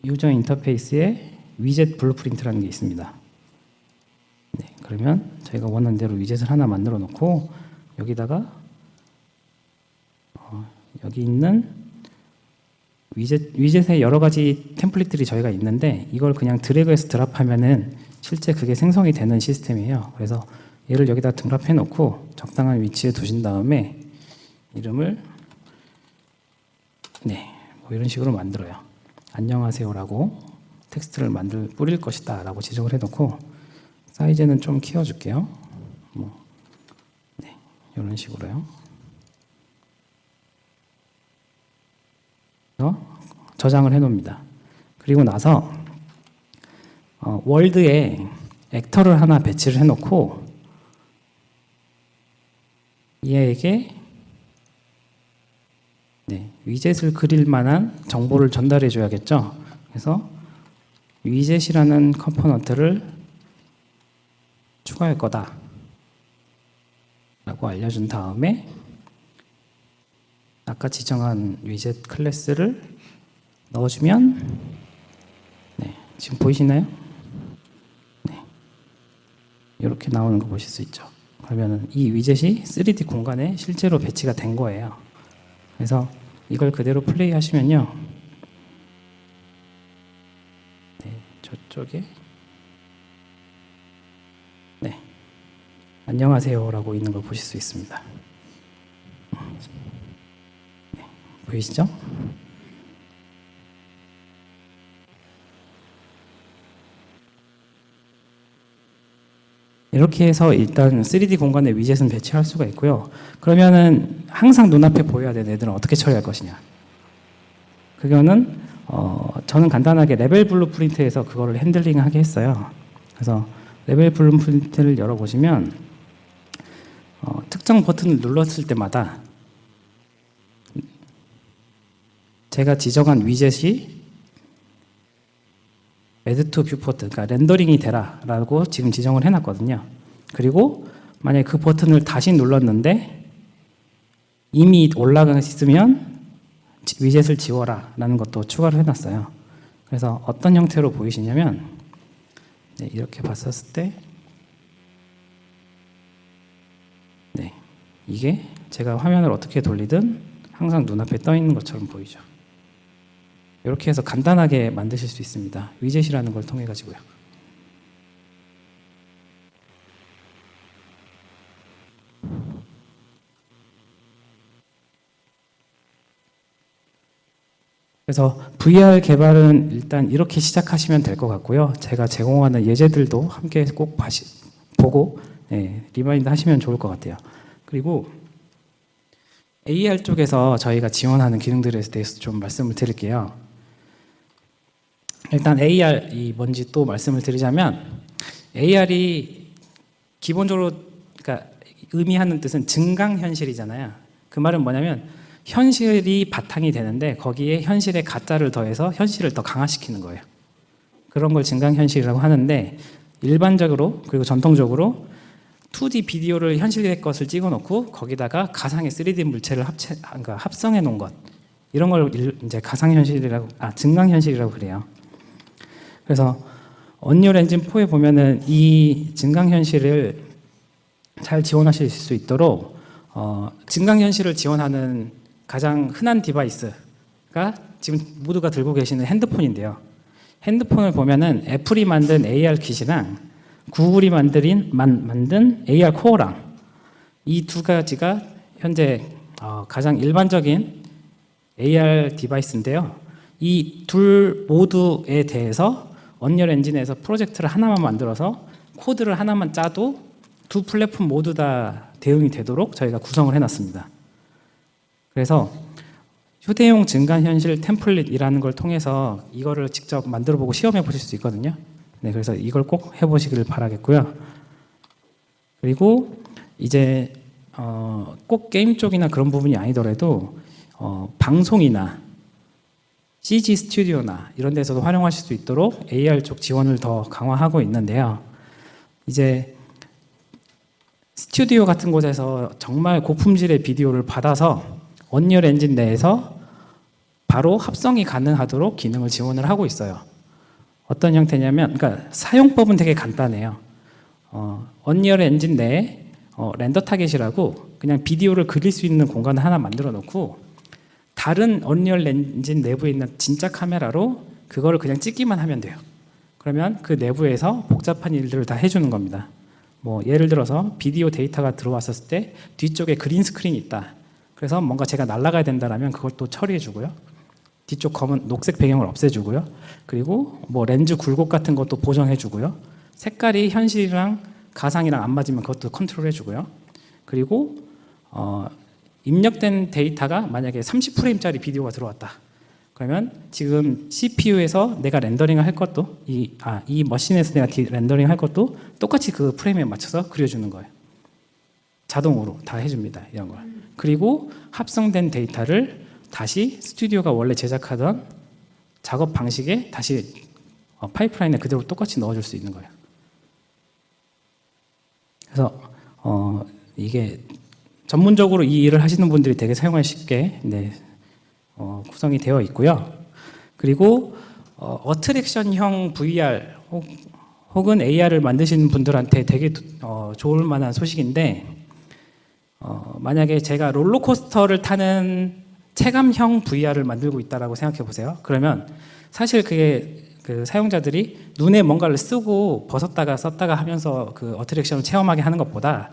유저 인터페이스에 위젯 블루프린트라는 게 있습니다. 네, 그러면 저희가 원하는 대로 위젯을 하나 만들어 놓고 여기다가 여기 있는 위젯의 여러 가지 템플릿들이 저희가 있는데 이걸 그냥 드래그해서 드랍하면은 실제 그게 생성이 되는 시스템이에요. 그래서 얘를 여기다 등랍해 놓고 적당한 위치에 두신 다음에 이름을 뭐 이런 식으로 만들어요. 안녕하세요라고 텍스트를 뿌릴 것이다 라고 지정을 해놓고 사이즈는 좀 키워줄게요. 이런 식으로요. 저장을 해놓습니다. 그리고 나서 월드에 액터를 하나 배치를 해놓고 얘에게 위젯을 그릴 만한 정보를 전달해 줘야겠죠. 그래서 위젯이라는 컴포넌트를 추가할 거다 라고 알려준 다음에 아까 지정한 위젯 클래스를 넣어주면 지금 보이시나요? 이렇게 나오는 거 보실 수 있죠. 그러면 이 위젯이 3D 공간에 실제로 배치가 된 거예요. 그래서 이걸 그대로 플레이 하시면요. 저쪽에 안녕하세요라고 있는 걸 보실 수 있습니다. 보이시죠? 이렇게 해서 일단 3D 공간에 위젯은 배치할 수가 있고요. 그러면은 항상 눈앞에 보여야 되는 애들은 어떻게 처리할 것이냐? 그거는 저는 간단하게 레벨 블루프린트에서 그거를 핸들링하게 했어요. 그래서 레벨 블루프린트를 열어보시면 특정 버튼을 눌렀을 때마다 제가 지정한 위젯이 add to viewport, 그러니까 렌더링이 되라라고 지금 지정을 해놨거든요. 그리고 만약에 그 버튼을 다시 눌렀는데 이미 올라가 있으면 위젯을 지워라라는 것도 추가를 해놨어요. 그래서 어떤 형태로 보이시냐면 이렇게 봤었을 때 이게 제가 화면을 어떻게 돌리든 항상 눈앞에 떠 있는 것처럼 보이죠. 이렇게 해서 간단하게 만드실 수 있습니다. 위젯이라는 걸 통해 가지고요. 그래서 VR 개발은 일단 이렇게 시작하시면 될 것 같고요. 제가 제공하는 예제들도 함께 꼭 보고 리마인드 하시면 좋을 것 같아요. 그리고 AR 쪽에서 저희가 지원하는 기능들에 대해서 좀 말씀을 드릴게요. 일단 AR이 뭔지 또 말씀을 드리자면 AR이 기본적으로 그러니까 의미하는 뜻은 증강현실이잖아요. 그 말은 뭐냐면 현실이 바탕이 되는데 거기에 현실의 가짜를 더해서 현실을 더 강화시키는 거예요. 그런 걸 증강현실이라고 하는데 일반적으로 그리고 전통적으로 2D 비디오를 현실의 것을 찍어놓고 거기다가 가상의 3D 물체를 그러니까 합성해 놓은 것 이런 걸 이제 증강현실이라고 그래요. 그래서 언리얼 엔진 4에 보면은 이 증강현실을 잘 지원하실 수 있도록 증강현실을 지원하는 가장 흔한 디바이스가 지금 모두가 들고 계시는 핸드폰인데요. 핸드폰을 보면은 애플이 만든 AR 킷이랑 구글이 만든 AR 코어랑 이 두 가지가 현재 가장 일반적인 AR 디바이스인데요. 이 둘 모두에 대해서 언리얼 엔진에서 프로젝트를 하나만 만들어서 코드를 하나만 짜도 두 플랫폼 모두 다 대응이 되도록 저희가 구성을 해놨습니다. 그래서 휴대용 증강현실 템플릿이라는 걸 통해서 이거를 직접 만들어 보고 시험해 보실 수 있거든요. 네, 그래서 이걸 꼭 해보시길 바라겠고요. 그리고 이제 꼭 게임 쪽이나 그런 부분이 아니더라도 방송이나 CG 스튜디오나 이런 데서도 활용하실 수 있도록 AR 쪽 지원을 더 강화하고 있는데요. 이제 스튜디오 같은 곳에서 정말 고품질의 비디오를 받아서 언리얼 엔진 내에서 바로 합성이 가능하도록 기능을 지원을 하고 있어요. 어떤 형태냐면, 그러니까 사용법은 되게 간단해요. 언리얼 엔진 내에 렌더 타겟이라고 그냥 비디오를 그릴 수 있는 공간을 하나 만들어 놓고 다른 언리얼 엔진 내부에 있는 진짜 카메라로 그거를 그냥 찍기만 하면 돼요. 그러면 그 내부에서 복잡한 일들을 다 해주는 겁니다. 뭐 예를 들어서 비디오 데이터가 들어왔을 때 뒤쪽에 그린 스크린이 있다. 그래서 뭔가 제가 날아가야 된다라면 그걸 또 처리해 주고요. 뒤쪽 검은 녹색 배경을 없애주고요. 그리고 뭐 렌즈 굴곡 같은 것도 보정해 주고요. 색깔이 현실이랑 가상이랑 안 맞으면 그것도 컨트롤 해주고요. 그리고 입력된 데이터가 만약에 30프레임짜리 비디오가 들어왔다. 그러면 지금 CPU에서 내가 렌더링을 할 것도 이 머신에서 내가 렌더링 할 것도 똑같이 그 프레임에 맞춰서 그려주는 거예요. 자동으로 다 해줍니다. 이런 걸. 그리고 합성된 데이터를 다시 스튜디오가 원래 제작하던 작업 방식에 다시 파이프라인에 그대로 똑같이 넣어줄 수 있는 거예요. 그래서 이게 전문적으로 이 일을 하시는 분들이 되게 사용하기 쉽게 구성이 되어 있고요. 그리고 어트랙션형 VR 혹은 AR을 만드시는 분들한테 되게 좋을 만한 소식인데 만약에 제가 롤러코스터를 타는 체감형 VR을 만들고 있다라고 생각해 보세요. 그러면 사실 그게 그 사용자들이 눈에 뭔가를 쓰고 벗었다가 썼다가 하면서 그 어트랙션을 체험하게 하는 것보다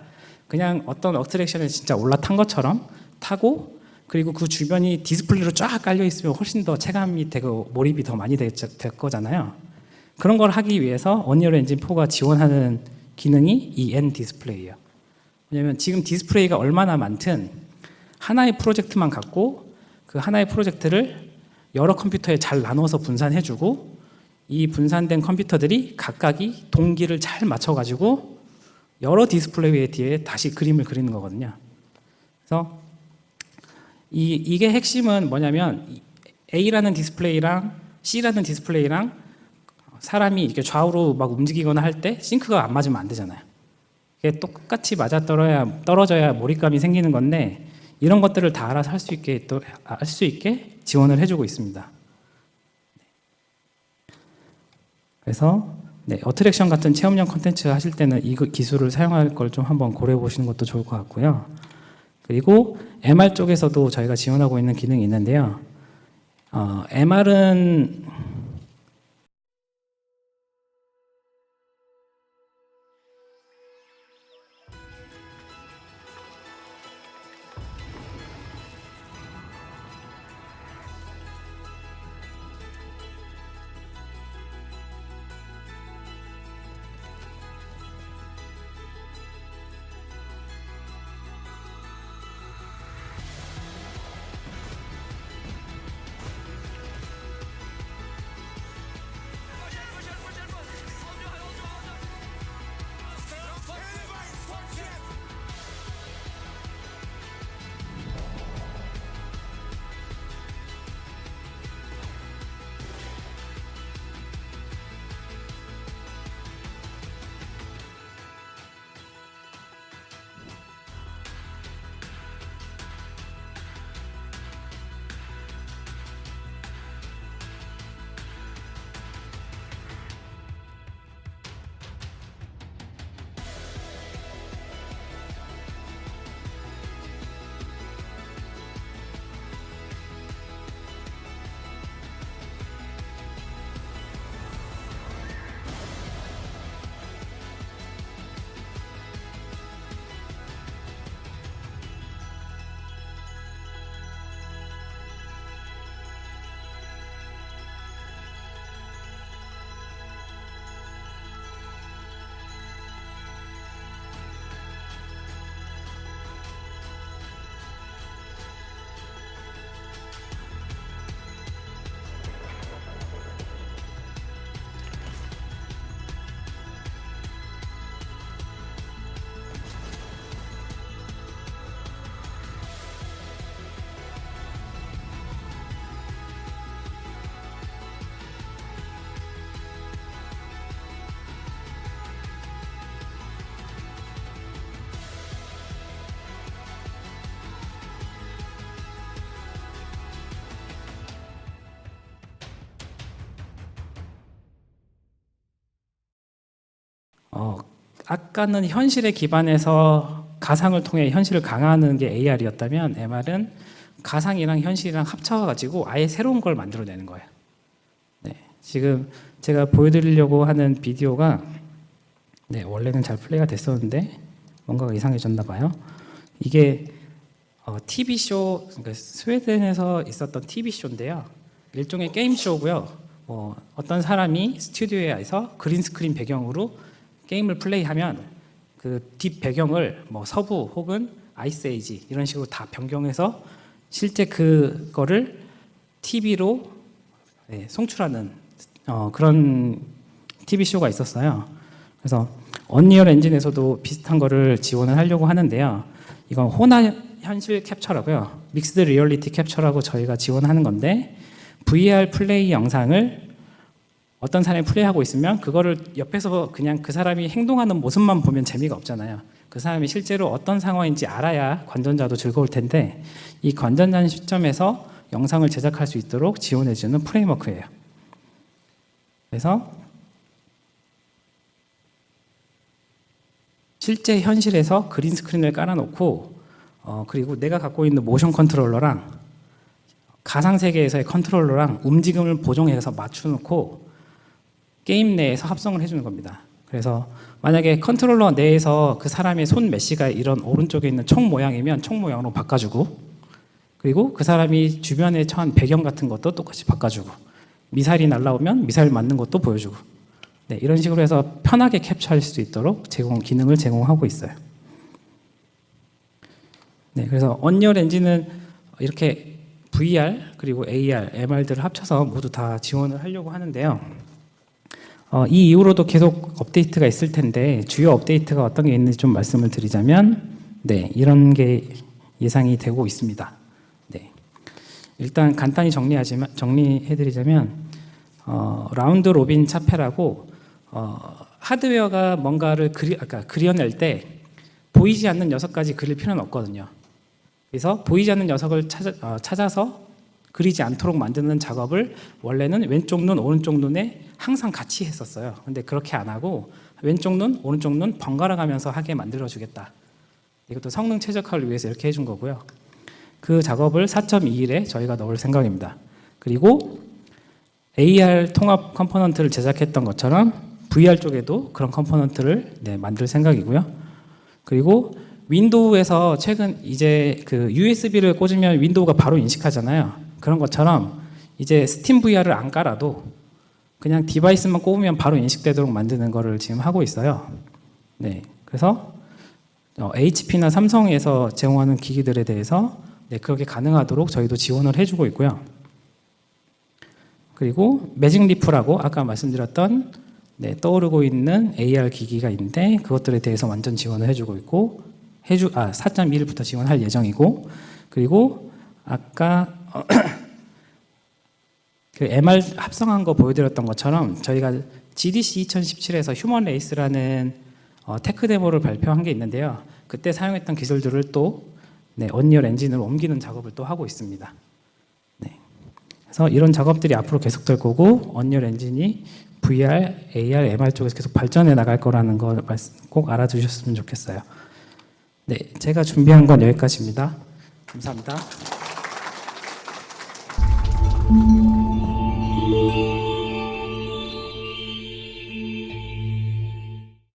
그냥 어떤 어트랙션에 진짜 올라탄 것처럼 타고 그리고 그 주변이 디스플레이로 쫙 깔려 있으면 훨씬 더 체감이 되고 몰입이 더 많이 될 거잖아요. 그런 걸 하기 위해서 언리얼 엔진 4가 지원하는 기능이 이 N 디스플레이예요. 왜냐하면 지금 디스플레이가 얼마나 많든 하나의 프로젝트만 갖고 그 하나의 프로젝트를 여러 컴퓨터에 잘 나눠서 분산해주고 이 분산된 컴퓨터들이 각각이 동기를 잘 맞춰가지고 여러 디스플레이 뒤에 다시 그림을 그리는 거거든요. 그래서 이게 핵심은 뭐냐면 A라는 디스플레이랑 C라는 디스플레이랑 사람이 이렇게 좌우로 막 움직이거나 할 때 싱크가 안 맞으면 안 되잖아요. 이게 똑같이 맞아 떨어져야 몰입감이 생기는 건데 이런 것들을 다 알아서 할 수 있게 지원을 해주고 있습니다. 그래서 어트랙션 같은 체험형 콘텐츠 하실 때는 이 기술을 사용할 걸 좀 한번 고려해 보시는 것도 좋을 것 같고요. 그리고 MR 쪽에서도 저희가 지원하고 있는 기능이 있는데요. MR은 아까는 현실에 기반해서 가상을 통해 현실을 강화하는 게 AR이었다면 MR은 가상이랑 현실이랑 합쳐가지고 아예 새로운 걸 만들어내는 거예요. 네, 지금 제가 보여드리려고 하는 비디오가 원래는 잘 플레이가 됐었는데 뭔가가 이상해졌나 봐요. 이게 TV쇼, 그러니까 스웨덴에서 있었던 TV쇼인데요. 일종의 게임쇼고요. 어떤 사람이 스튜디오에서 그린스크린 배경으로 게임을 플레이하면 그 뒷 배경을 서부 혹은 아이스에이지 이런 식으로 다 변경해서 실제 그거를 TV로 송출하는 그런 TV쇼가 있었어요. 그래서 언리얼 엔진에서도 비슷한 거를 지원을 하려고 하는데요. 이건 혼합 현실 캡처라고요. 믹스드 리얼리티 캡처라고 저희가 지원하는 건데 VR 플레이 영상을 어떤 사람이 플레이하고 있으면 그거를 옆에서 그냥 그 사람이 행동하는 모습만 보면 재미가 없잖아요. 그 사람이 실제로 어떤 상황인지 알아야 관전자도 즐거울 텐데 이 관전자 시점에서 영상을 제작할 수 있도록 지원해주는 프레임워크예요. 그래서 실제 현실에서 그린 스크린을 깔아놓고 그리고 내가 갖고 있는 모션 컨트롤러랑 가상 세계에서의 컨트롤러랑 움직임을 보정해서 맞춰놓고 게임 내에서 합성을 해주는 겁니다. 그래서 만약에 컨트롤러 내에서 그 사람의 손 메시가 이런 오른쪽에 있는 총 모양이면 총 모양으로 바꿔주고 그리고 그 사람이 주변에 처한 배경 같은 것도 똑같이 바꿔주고 미사일이 날라오면 미사일 맞는 것도 보여주고 이런 식으로 해서 편하게 캡처할 수 있도록 기능을 제공하고 있어요. 그래서 언리얼 엔진은 이렇게 VR 그리고 AR, MR들을 합쳐서 모두 다 지원을 하려고 하는데요. 이 이후로도 계속 업데이트가 있을 텐데 주요 업데이트가 어떤 게 있는지 좀 말씀을 드리자면 이런 게 예상이 되고 있습니다. 일단 간단히 정리해드리자면 라운드 로빈 차폐라고 하드웨어가 뭔가를 그려낼 때 보이지 않는 녀석까지 그릴 필요는 없거든요. 그래서 보이지 않는 녀석을 찾아서 그리지 않도록 만드는 작업을 원래는 왼쪽 눈, 오른쪽 눈에 항상 같이 했었어요. 근데 그렇게 안 하고 왼쪽 눈, 오른쪽 눈 번갈아 가면서 하게 만들어주겠다. 이것도 성능 최적화를 위해서 이렇게 해준 거고요. 그 작업을 4.21에 저희가 넣을 생각입니다. 그리고 AR 통합 컴포넌트를 제작했던 것처럼 VR 쪽에도 그런 컴포넌트를 만들 생각이고요. 그리고 윈도우에서 최근 이제 그 USB를 꽂으면 윈도우가 바로 인식하잖아요. 그런 것처럼 이제 스팀 VR을 안 깔아도 그냥 디바이스만 꼽으면 바로 인식되도록 만드는 거를 지금 하고 있어요. 그래서 HP나 삼성에서 제공하는 기기들에 대해서 그렇게 가능하도록 저희도 지원을 해주고 있고요. 그리고 매직 리프라고 아까 말씀드렸던 떠오르고 있는 AR 기기가 있는데 그것들에 대해서 완전 지원을 해주고 있고 4.1부터 지원할 예정이고 그리고 아까 그 MR 합성한 거 보여드렸던 것처럼 저희가 GDC 2017에서 휴먼 레이스라는 테크 데모를 발표한 게 있는데요. 그때 사용했던 기술들을 또 언리얼 엔진으로 옮기는 작업을 또 하고 있습니다. 그래서 이런 작업들이 앞으로 계속될 거고 언리얼 엔진이 VR, AR, MR 쪽에서 계속 발전해 나갈 거라는 걸 꼭 알아두셨으면 좋겠어요. 제가 준비한 건 여기까지입니다. 감사합니다.